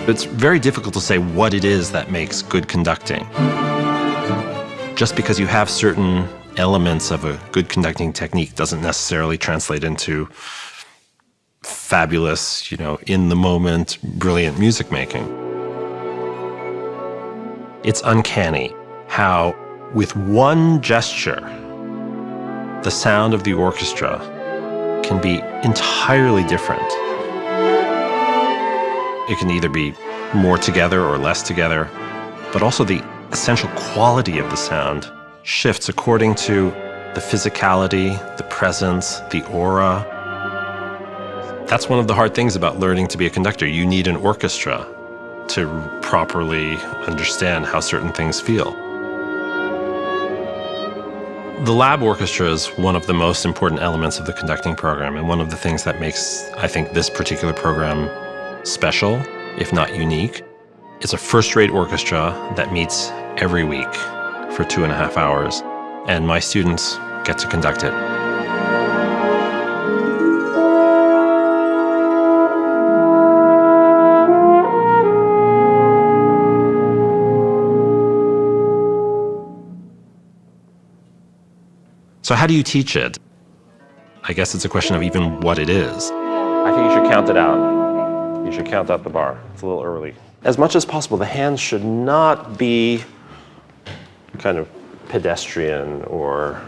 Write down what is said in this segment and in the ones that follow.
It's very difficult to say what it is that makes good conducting. Just because you have certain elements of a good conducting technique doesn't necessarily translate into fabulous, in the moment, brilliant music making. It's uncanny how, with one gesture, the sound of the orchestra can be entirely different. It can either be more together or less together, but also the essential quality of the sound shifts according to the physicality, the presence, the aura. That's one of the hard things about learning to be a conductor. You need an orchestra to properly understand how certain things feel. The lab orchestra is one of the most important elements of the conducting program, and one of the things that makes, I think, this particular program special, if not unique. It's a first-rate orchestra that meets every week for 2.5 hours, and my students get to conduct it. So how do you teach it? I guess it's a question of even what it is. I think you should count it out. You should count out the bar. It's a little early. As much as possible, the hands should not be kind of pedestrian or,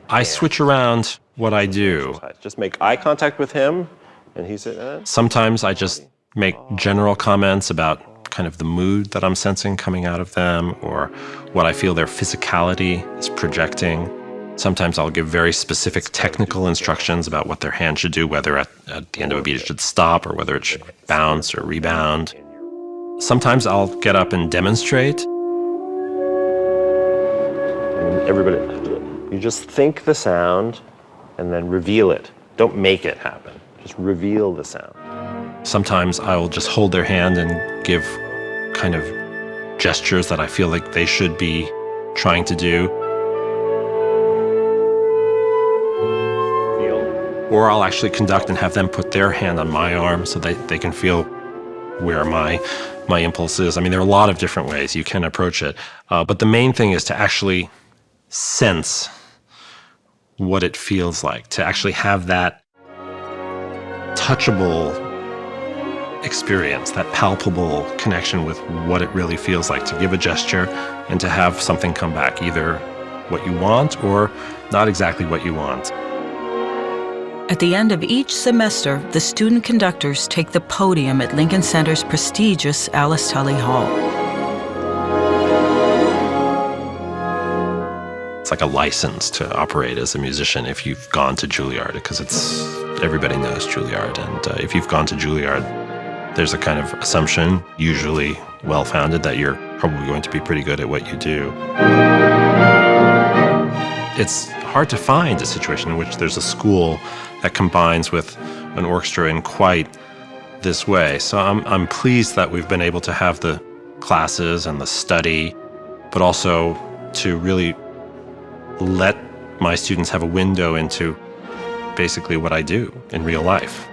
I switch around what I do. Just make eye contact with him, and he said, Sometimes I just make general comments about kind of the mood that I'm sensing coming out of them, or what I feel their physicality is projecting. Sometimes I'll give very specific technical instructions about what their hand should do, whether at the end of a beat it should stop or whether it should bounce or rebound. Sometimes I'll get up and demonstrate. And everybody, you just think the sound and then reveal it. Don't make it happen. Just reveal the sound. Sometimes I will just hold their hand and give kind of gestures that I feel like they should be trying to do. Or I'll actually conduct and have them put their hand on my arm so that they can feel where my impulse is. I mean, there are a lot of different ways you can approach it. But the main thing is to actually sense what it feels like, to actually have that touchable experience, that palpable connection with what it really feels like, to give a gesture and to have something come back, either what you want or not exactly what you want. At the end of each semester, the student conductors take the podium at Lincoln Center's prestigious Alice Tully Hall. It's like a license to operate as a musician if you've gone to Juilliard, because everybody knows Juilliard. And if you've gone to Juilliard, there's a kind of assumption, usually well-founded, that you're probably going to be pretty good at what you do. It's hard to find a situation in which there's a school that combines with an orchestra in quite this way. So I'm pleased that we've been able to have the classes and the study, but also to really let my students have a window into basically what I do in real life.